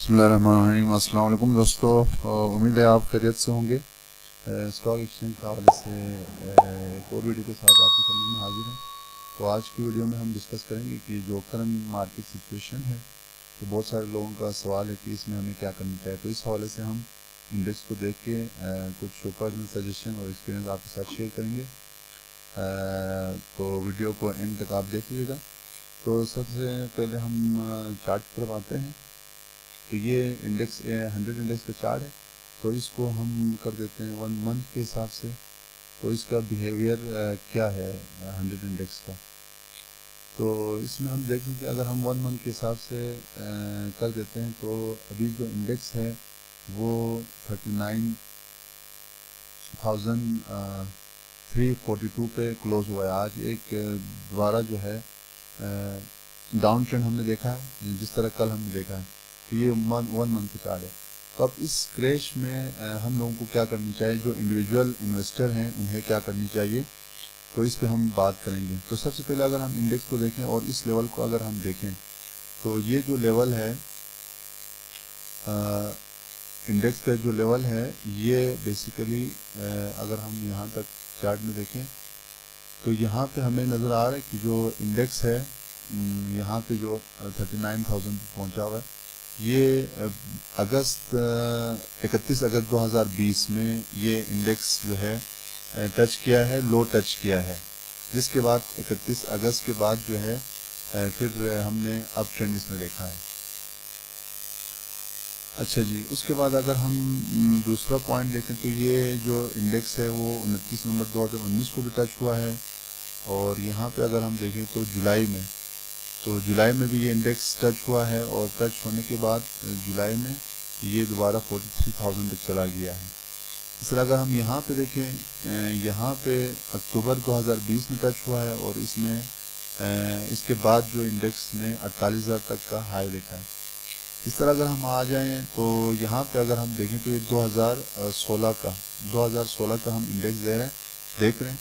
बिस्मिल्लाहिर्रहमानिर्रहीम। अस्सलाम वालेकुम दोस्तों, उम्मीद है आप खैरियत से होंगे। स्टॉक एक्सचेंज के हवाले से एक और वीडियो के साथ आपके सामने में हाजिर है। तो आज की वीडियो में हम डिस्कस करेंगे कि जो करंट मार्केट सिचुएशन है, तो बहुत सारे लोगों का सवाल है कि इसमें हमें क्या करना चाहिए। तो इस हवाले से हम इंडेक्स को देख के कुछ पर्सनल सजेशन और एक्सपीरियंस आपके साथ शेयर करेंगे। तो वीडियो को एंड तक आप देख लीजिएगा। तो सबसे पहले हम चार्ट पर आते हैं। तो ये इंडेक्स 100 इंडेक्स का चार्ट है। तो इसको हम कर देते हैं 1 मंथ के हिसाब से। तो इसका बिहेवियर क्या है 100 इंडेक्स का। तो इसमें हम देखें कि अगर हम 1 मंथ के हिसाब से कर देते हैं, तो अभी जो इंडेक्स है वो 39,342 पे क्लोज हुआ है। आज एक दोबारा जो है डाउन ट्रेंड हमने देखा है, जिस तरह कल हमने देखा है। तो ये 1 मंथ का चार्ट है। तो अब इस क्रैश में हम लोगों को क्या करनी चाहिए, जो इंडिविजुअल इन्वेस्टर हैं उन्हें क्या करनी चाहिए, तो इस पे हम बात करेंगे। तो सबसे पहले अगर हम इंडेक्स को देखें और इस लेवल को अगर हम देखें, तो ये जो लेवल है इंडेक्स का जो लेवल है, ये बेसिकली अगर हम यहाँ तक चार्ट में देखें, तो यहाँ पे हमें नज़र आ रहा है कि जो इंडेक्स है यहाँ पे जो 39,000 पहुँचा हुआ है। ये 31 अगस्त 2020 में ये इंडेक्स जो है टच किया है, लो टच किया है, जिसके बाद 31 अगस्त के बाद जो है फिर हमने अप ट्रेंड इसमें देखा है। अच्छा जी, उसके बाद अगर हम दूसरा पॉइंट देखें, तो ये जो इंडेक्स है वो 29 नवंबर 2019 को भी टच हुआ है। और यहाँ पे अगर हम देखें तो जुलाई में भी ये इंडेक्स टच हुआ है, और टच होने के बाद जुलाई में ये दोबारा 43,000 तक चला गया है। इस तरह अगर हम यहाँ पे देखें, यहाँ पे अक्टूबर 2020 में टच हुआ है, और इसमें इसके बाद जो इंडेक्स ने 48,000 तक का हाई देखा है। इस तरह अगर हम आ जाएं, तो यहाँ पे अगर हम देखें तो ये 2016 का हम इंडेक्स देख रहे हैं,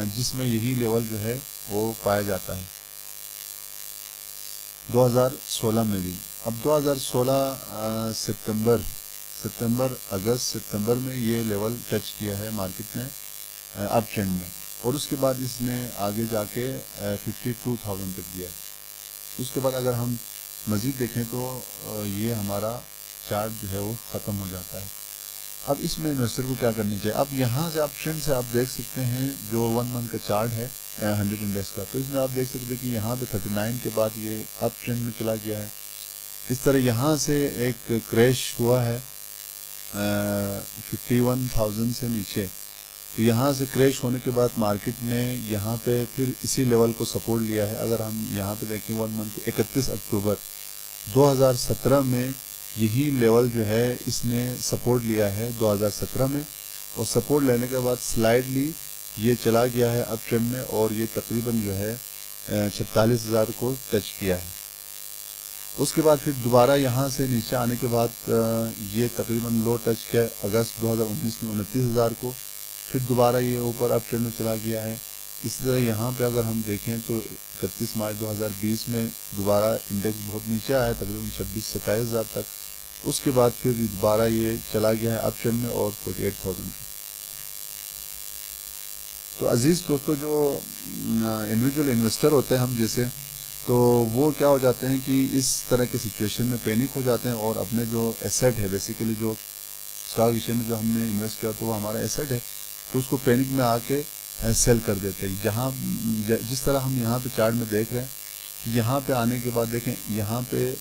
जिसमें यही लेवल जो है वो पाया जाता है 2016 में भी। अब 2016 सितंबर में ये लेवल टच किया है मार्केट ने अप ट्रेंड में, और उसके बाद इसने आगे जाके 52,000 तक दिया है। उसके बाद अगर हम मजीद देखें तो ये हमारा चार्ट जो है वो ख़त्म हो जाता है। अब इसमें इन्वेस्टर को क्या करनी चाहिए। अब यहाँ से आप ट्रेंड से आप देख सकते हैं, जो 1 मंथ का चार्ट है 100 इंडेक्स का, तो इसमें आप देख सकते हैं कि यहाँ पे 39 के बाद ये अप ट्रेंड में चला गया है। इस तरह यहाँ से एक क्रैश हुआ है 51,000 से नीचे। तो यहाँ से क्रैश होने के बाद मार्केट ने यहाँ पे फिर इसी लेवल को सपोर्ट लिया है। अगर हम यहाँ पे देखें 1 मंथ 31 अक्टूबर 2017 में यही लेवल जो है इसने सपोर्ट लिया है 2017 में, और सपोर्ट लेने के बाद स्लाइडली ये चला गया है अप ट्रेंड में, और ये तकरीबन जो है 46,000 को टच किया है। उसके बाद फिर दोबारा यहाँ से नीचे आने के बाद ये तकरीबन लो टच किया है अगस्त 2019 में 29,000 को, फिर दोबारा ये ऊपर अप ट्रेंड में चला गया है। इसी तरह यहाँ पे अगर हम देखें तो 31 मार्च 2020 में दोबारा इंडेक्स बहुत नीचे आया, तकरीबन 26-27,000 तक। उसके बाद फिर दोबारा ये चला गया है अप ट्रेंड में और 48,000। तो अजीज दोस्तों, जो इंडिविजुअल इन्वेस्टर होते हैं हम जैसे, तो वो क्या हो जाते हैं कि इस तरह के सिचुएशन में पैनिक हो जाते हैं, और अपने जो एसेट है, बेसिकली जो स्टॉक एक्सचेंज में जो हमने इन्वेस्ट किया तो वो हमारा एसेट है, तो उसको पैनिक में आके सेल कर देते हैं। जहाँ जिस तरह हम यहाँ पे चार्ट में देख रहे हैं, यहाँ पे आने के बाद देखें, यहाँ पे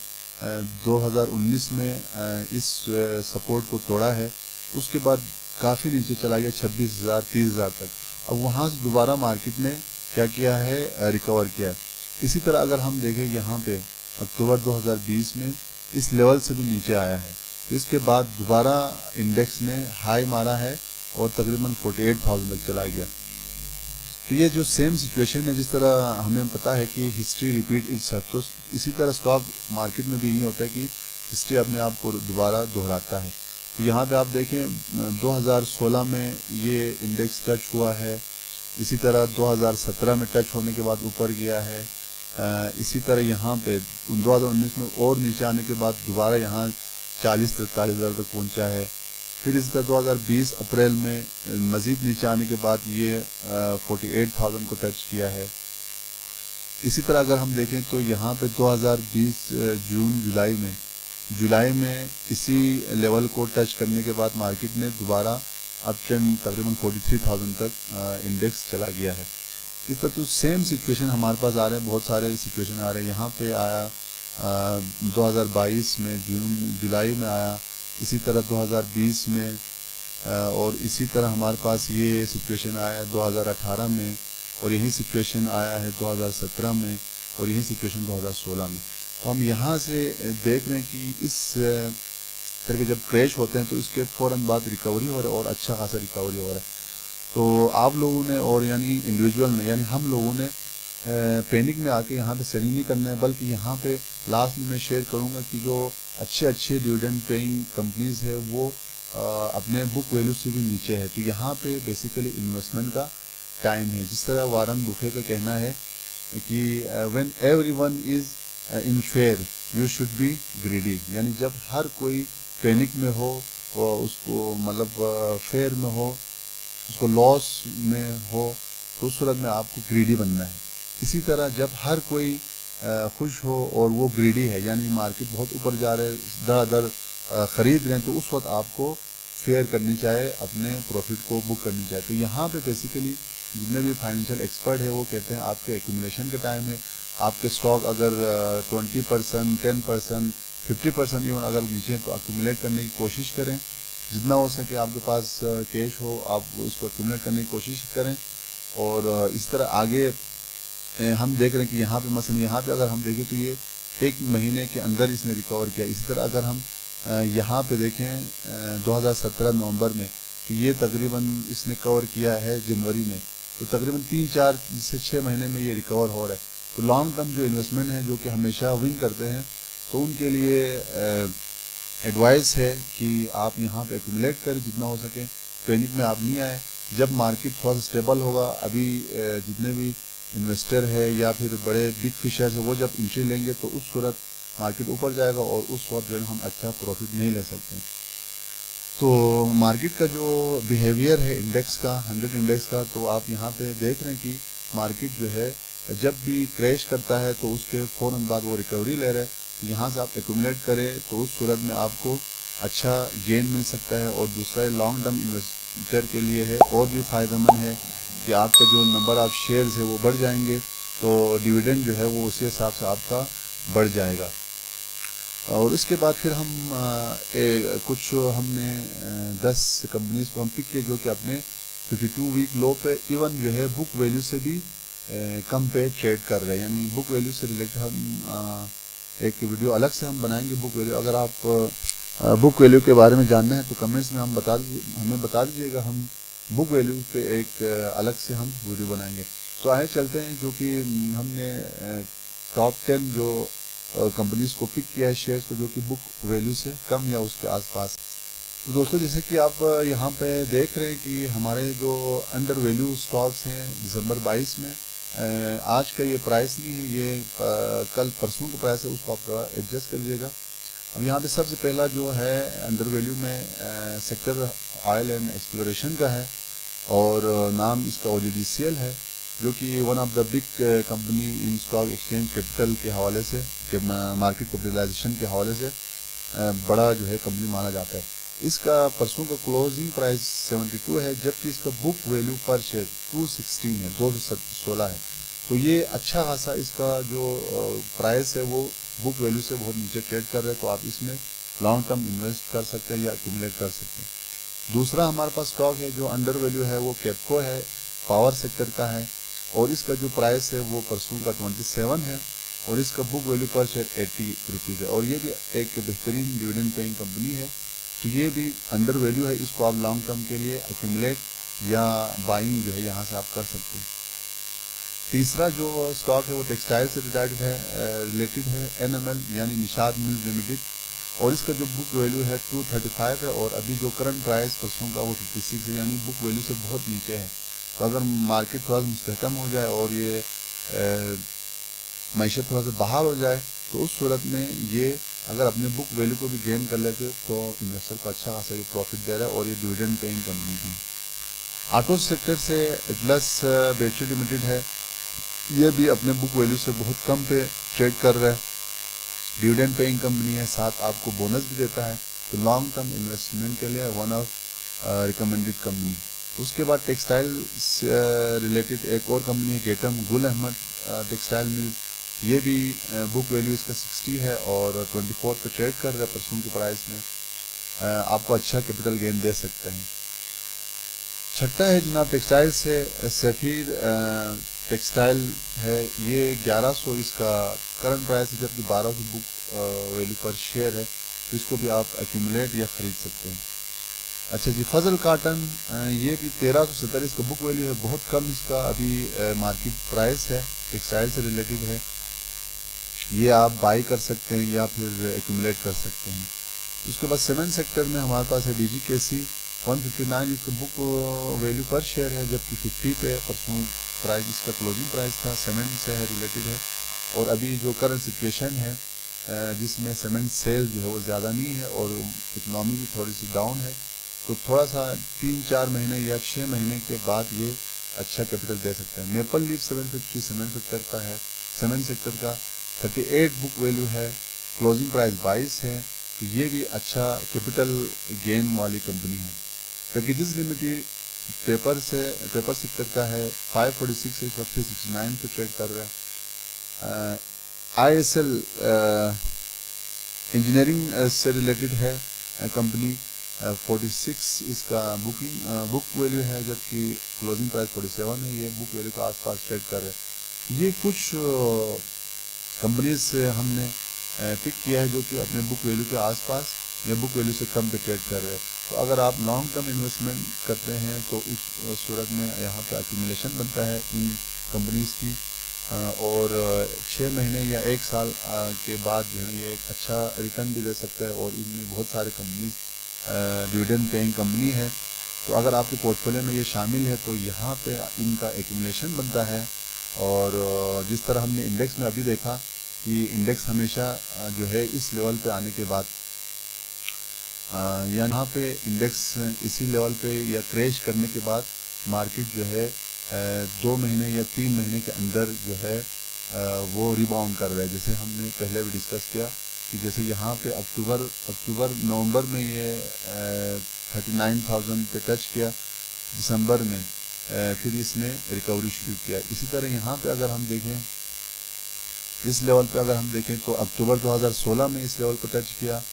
2019 में इस सपोर्ट को तोड़ा है। उसके बाद काफ़ी नीचे चला गया 26,000 30,000 तक। अब वहाँ से दोबारा मार्केट ने क्या किया है, रिकवर किया है। इसी तरह अगर हम देखें, यहाँ पे अक्टूबर 2020 में इस लेवल से भी नीचे आया है। इसके बाद दोबारा इंडेक्स ने हाई मारा है और तकरीबन 48,000 तक चला गया। तो ये जो सेम सिचुएशन है, जिस तरह हमें पता है कि हिस्ट्री रिपीट इटसेल्फ, तो इसी तरह स्टॉक मार्केट में भी यही होता है कि हिस्ट्री अपने आप को दोबारा दोहराता है। तो यहाँ पे आप देखें 2016 में ये इंडेक्स टच हुआ है, इसी तरह 2017 में टच होने के बाद ऊपर गया है। इसी तरह यहाँ पे 2019 में और नीचे आने के बाद दोबारा यहाँ 40-43 हज़ार तक पहुंचा है। फिर इसका 2020 अप्रैल में मजीद नीचे आने के बाद ये 48,000 को टच किया है। इसी तरह अगर हम देखें तो यहाँ पे 2020 जुलाई में इसी लेवल को टच करने के बाद मार्केट ने दोबारा अब तकरीबन 43,000 तक इंडेक्स चला गया है। इस पर तो सेम सिचुएशन हमारे पास आ रहे हैं, बहुत सारे सिचुएशन आ रहे हैं। यहाँ पे आया 2022 में जुलाई में आया, इसी तरह 2020 में, और इसी तरह हमारे पास ये सिचुएशन आया 2018 में, और यही सिचुएशन आया है 2017 में, और यही सिचुएशन 2016 में। तो हम यहाँ से देख रहे हैं कि इस तरह के जब क्रैश होते हैं तो इसके फौरन बाद रिकवरी हो रहा है, और अच्छा खासा रिकवरी हो रहा है। तो आप लोगों ने, और यानी इंडिविजुअल ने, यानी हम लोगों ने पैनिक में आके यहाँ पे सेलिंग नहीं करना है, बल्कि यहाँ पे लास्ट में मैं शेयर करूँगा कि जो अच्छे डिविडेंड पेइंग कंपनीज है वो अपने बुक वैल्यू से भी नीचे है। तो यहाँ पे बेसिकली इन्वेस्टमेंट का टाइम है। जिस तरह वारन बुफे का कहना है कि when everyone is in fair you should be greedy, यानी जब हर कोई पैनिक में हो, उसको मतलब फेयर में हो, उसको लॉस में हो, तो उस सूरत में आपको ग्रीडी बनना है। इसी तरह जब हर कोई खुश हो और वो ग्रीडी है, यानी मार्केट बहुत ऊपर जा रहे दर खरीद रहे हैं, तो उस वक्त आपको फेयर करनी चाहिए, अपने प्रॉफिट को बुक करनी चाहिए। तो यहाँ पे बेसिकली जितने भी फाइनेंशियल एक्सपर्ट है वो कहते हैं आपके एक्यूमुलेशन का टाइम है। आपके स्टॉक अगर 20%, 10%, 50% इवन अगर नीचे है तो एक्यूमुलेट करने की कोशिश करें। जितना हो सके आपके पास कैश हो, आप उसको एक्यूमुलेट करने की कोशिश करें। और इस तरह आगे हम देख रहे हैं कि यहाँ पे मसलन यहाँ पे अगर हम देखें तो ये 1 महीने के अंदर इसने रिकवर किया। इसी तरह अगर हम यहाँ पे देखें 2017 नवंबर में, तो ये तकरीबन इसने कवर किया है जनवरी में, तो तकरीबन 3-4 से 6 महीने में ये रिकवर हो रहा है। तो लॉन्ग टर्म जो इन्वेस्टमेंट है, जो कि हमेशा विन करते हैं, तो उनके लिए एडवाइस है कि आप यहाँ पे एक्यूमुलेट करें जितना हो सके, पैनिक में आप नहीं आए। जब मार्केट थोड़ा सा स्टेबल होगा, अभी जितने भी इन्वेस्टर है या फिर बड़े बिग फिशर्स है वो जब एंट्री लेंगे तो उस सूरत मार्केट ऊपर जाएगा, और उस वक्त जो हम अच्छा प्रॉफिट नहीं ले सकते। तो मार्केट का जो बिहेवियर है इंडेक्स का, 100 इंडेक्स का, तो आप यहाँ पे देख रहे हैं कि मार्केट जो है जब भी क्रैश करता है तो उसके फौरन बाद वो रिकवरी ले रहा है। यहाँ से आप एक्यूमुलेट करें तो उस सूरत में आपको अच्छा गेन मिल सकता है। और दूसरा लॉन्ग टर्म इन्वेस्टर के लिए है और भी फायदेमंद है कि आपका जो नंबर ऑफ शेयर्स है वो बढ़ जाएंगे, तो डिविडेंड जो है वो उसी हिसाब से आपका बढ़ जाएगा। और इसके बाद फिर हम कुछ हमने 10 कंपनीज को हम पिक किए जो कि अपने 52 वीक लो पे इवन जो है बुक वैल्यू से भी कम पे ट्रेड कर रहे हैं। यानी बुक वैल्यू से रिलेटेड हम एक वीडियो अलग से हम बनाएंगे बुक वैल्यू। अगर आप बुक वैल्यू के बारे में जानना है तो कमेंट्स में हमें बता दीजिएगा, हम बुक वैल्यू पे एक अलग से हम वीडियो बनाएंगे। तो आए चलते हैं, जो कि हमने टॉप 10 जो कंपनीज को पिक किया है शेयर्स को जो कि बुक वैल्यू से कम या उसके आसपास। तो दोस्तों जैसे कि आप यहाँ पे देख रहे हैं कि हमारे जो अंडर वैल्यू स्टॉक्स हैं दिसंबर 22 में, आज का ये प्राइस नहीं है, ये कल परसों का प्राइस है, उसको आप एडजस्ट कर लीजिएगा। अब यहाँ पे सबसे पहला जो है अंडर वैल्यू में सेक्टर ऑयल एंड एक्सप्लोरेशन का है, और नाम इसका OGDCL है, जो कि one of the big company in stock exchange capital के हवाले से, मार्केट कैपिटलाइजेशन के हवाले से बड़ा जो है कंपनी माना जाता है। इसका परसों का क्लोजिंग प्राइस 72 है, जबकि इसका बुक वैल्यू पर शेयर 216 है, 216 है। तो ये अच्छा खासा इसका जो प्राइस है वो बुक वैल्यू से बहुत नीचे ट्रेड कर रहे हैं, तो आप इसमें लॉन्ग टर्म इन्वेस्ट कर सकते हैं या एक्यूमुलेट कर सकते हैं। दूसरा हमारे पास स्टॉक है जो अंडर वैल्यू है, वो कैपको है, पावर सेक्टर का है, और इसका जो प्राइस है वो परसों का 27 है, और इसका बुक वैल्यू पर शेयर 80 रुपीज़ है, और ये भी एक बेहतरीन डिविडेंड पेइंग कंपनी है। तो ये भी अंडर वैल्यू है, इसको आप लॉन्ग टर्म के लिए एक्यूमुलेट या बाइंग जो है यहाँ से आप कर सकते हैं। तीसरा जो स्टॉक है वो टेक्सटाइल से रिलेटेड है, NML यानी निशाद मिल लिमिटेड, और इसका जो बुक वैल्यू है 235 है, और अभी जो करंट प्राइस परसों का वो 56 है, यानी बुक वैल्यू से बहुत नीचे है। तो अगर मार्केट थोड़ा सा मुस्तहकम हो जाए और ये मईशत थोड़ा सा बहाल हो जाए तो उस सूरत में ये अगर अपने बुक वैल्यू को भी गेन कर लेते तो इन्वेस्टर को अच्छा खासा ये प्रॉफिट दे रहा है और ये डिविडेंड पेइंग कंपनी भी। ऑटो सेक्टर से एटलस बैटरी लिमिटेड है, ये भी अपने बुक वैल्यू से बहुत कम पे ट्रेड कर रहा है, डिविडेंड पेइंग कंपनी है, साथ आपको बोनस भी देता है, तो लॉन्ग टर्म इन्वेस्टमेंट के लिए वन ऑफ रिकमेंडेड कंपनी। उसके बाद टेक्सटाइल रिलेटेड एक और कंपनी है गेटम गुल अहमद टेक्सटाइल मिल, ये भी बुक वैल्यू इसका 60 है और 24 पे ट्रेड कर रहा है परसों की प्राइस में, आपको अच्छा कैपिटल गेन दे सकते हैं। छठा है जनाब टेक्सटाइल से सफीर टेक्सटाइल है, ये 1100 इसका करंट प्राइस है, जबकि 1200 बुक वैल्यू पर शेयर है, तो इसको भी आप एक्यूमुलेट या खरीद सकते हैं। अच्छा जी, फजल काटन, ये भी 1370 इसका बुक वैल्यू है, बहुत कम इसका अभी मार्केट प्राइस है, टेक्सटाइल से रिलेटिव है, ये आप बाई कर सकते हैं या फिर एक्यूमुलेट कर सकते हैं। उसके बाद सीमेंट सेक्टर में हमारे पास है DGKC 159 इसका बुक वैल्यू पर शेयर है, जबकि 50 पे परसों प्राइस इसका क्लोजिंग प्राइस था, सीमेंट से है रिलेटेड है। और अभी जो करंट सिचुएशन है जिसमें सीमेंट सेल जो है वो ज़्यादा नहीं है और इकोनॉमी भी थोड़ी सी डाउन है, तो थोड़ा सा 3-4 महीने या 6 महीने के बाद ये अच्छा कैपिटल दे सकते हैं। मेपल लीफ 750 सीमेंट सेक्टर का है, सीमेंट सेक्टर का 38 बुक वैल्यू है, क्लोजिंग प्राइस 22 है, तो ये भी अच्छा कैपिटल गेन वाली कंपनी है। पैकेजेस लिमिटेड पेपर सेक्टर का है, 546 इस वक्त 369 पे ट्रेड कर रहा है। ISL इंजीनियरिंग से रिलेटेड है कंपनी, 46 इसका बुक वैल्यू है, जबकि क्लोजिंग प्राइस 47 है, ये बुक वैल्यू के आसपास ट्रेड कर रहे हैं। ये कुछ कंपनीज से हमने पिक किया है जो कि अपने बुक वैल्यू के आसपास या बुक वैल्यू से कम पे ट्रेड कर रहे हैं। तो अगर आप लॉन्ग टर्म इन्वेस्टमेंट करते हैं तो उस सूरत में यहाँ पे एक्यूमुलेशन बनता है इन कंपनीज की, और 6 महीने या 1 साल के बाद जो है ये एक अच्छा रिटर्न भी दे सकता है, और इनमें बहुत सारे कंपनीज डिविडेंड पेइंग कंपनी है। तो अगर आपके पोर्टफोलियो में ये शामिल है तो यहाँ पे इनका एक्यूमुलेशन बनता है। और जिस तरह हमने इंडेक्स में अभी देखा कि इंडेक्स हमेशा जो है इस लेवल पे आने के बाद या यहाँ पे इंडेक्स इसी लेवल पे या क्रैश करने के बाद मार्केट जो है 2 महीने या 3 महीने के अंदर जो है वो रिबाउंड कर रहा है। जैसे हमने पहले भी डिस्कस किया कि जैसे यहाँ पे अक्टूबर नवंबर में ये 39,000 पे टच किया, दिसंबर में फिर इसने रिकवरी शुरू किया। इसी तरह यहाँ पे अगर हम देखें, इस लेवल पे अगर हम देखें तो अक्टूबर 2016 में इस लेवल को टच किया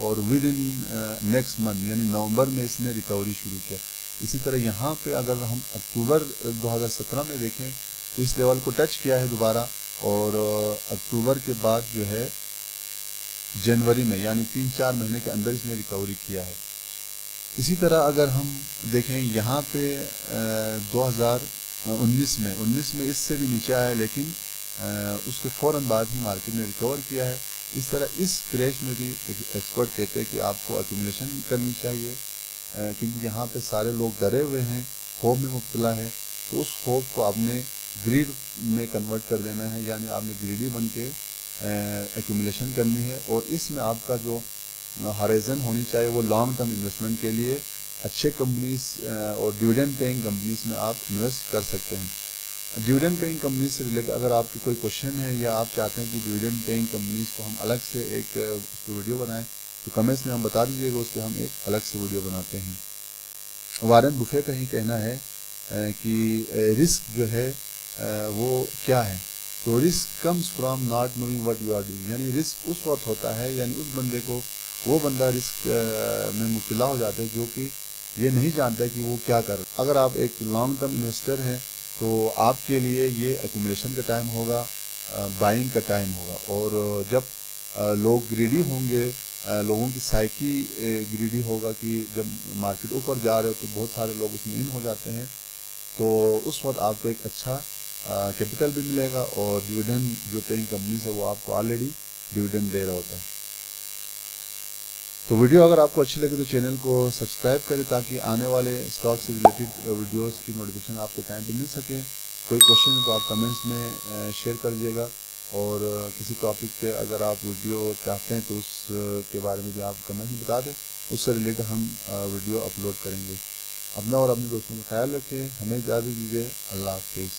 और विद इन नेक्स्ट मंथ यानी नवंबर में इसने रिकवरी शुरू किया। इसी तरह यहाँ पे अगर हम अक्टूबर 2017 में देखें तो इस लेवल को टच किया है दोबारा, और अक्टूबर के बाद जो है जनवरी में यानी 3-4 महीने के अंदर इसने रिकवरी किया है। इसी तरह अगर हम देखें यहाँ पे 2019 में इससे भी नीचे आया, लेकिन उसके फौरन बाद ही मार्केट ने रिकवर किया है। इस तरह इस क्रैश में भी एक्सपर्ट कहते हैं कि आपको एक्यूमुलेशन करनी चाहिए, क्योंकि यहाँ पे सारे लोग डरे हुए हैं, खौफ में मुब्तला है, तो उस खौफ को आपने ग्रीड में कन्वर्ट कर देना है, यानी आपने ग्रीडी बन के एक्यूमुलेशन करनी है। और इसमें आपका जो हॉराइजन होनी चाहिए वो लॉन्ग टर्म इन्वेस्टमेंट के लिए अच्छे कंपनीज और डिविडेंड पेइंग कंपनीज में आप इन्वेस्ट कर सकते हैं। डिविडेंड पेइंग कंपनी से रिलेटेड अगर आपकी कोई क्वेश्चन है या आप चाहते हैं कि डिविडेंड पेइंग कंपनीज को हम अलग से एक वीडियो बनाएं तो कमेंट्स में हम बता दीजिएगा, उसके हम एक अलग से वीडियो बनाते हैं। वारेन बुफे का ही कहना है कि रिस्क जो है वो क्या है, तो risk comes from not knowing what you are doing, यानी रिस्क उस वक्त होता है, यानी उस बंदे को वो बंदा रिस्क में मुब्तला हो जाता है जो कि ये नहीं जानता है कि वो क्या कर रहा है। अगर आप एक लॉन्ग टर्म इन्वेस्टर हैं तो आपके लिए ये एक्यूमुलेशन का टाइम होगा, बाइंग का टाइम होगा। और जब लोग ग्रीडी होंगे, लोगों की साइकी ग्रीडी होगा कि जब मार्केट ऊपर जा रहे हो तो बहुत सारे लोग उसमें इन हो जाते हैं, तो उस वक्त आपको एक अच्छा कैपिटल भी मिलेगा और डिविडेंड जो पेइंग कंपनी है वो आपको ऑलरेडी डिविडेंड दे रहा होता है। तो वीडियो अगर आपको अच्छी लगे तो चैनल को सब्सक्राइब करें ताकि आने वाले स्टॉक से रिलेटेड वीडियोस की नोटिफिकेशन आपको टाइम पे मिल सके। कोई क्वेश्चन है तो आप कमेंट्स में शेयर कर दीजिएगा। اور کسی ٹاپک پہ اگر آپ ویڈیو چاہتے ہیں تو اس کے بارے میں بھی آپ کمنٹ میں بتا دیں، اس سے ریلیٹڈ ہم ویڈیو اپلوڈ کریں گے۔ اپنا اور اپنے دوستوں کا خیال رکھیں، ہمیں اجازت دیجیے، اللہ حافظ۔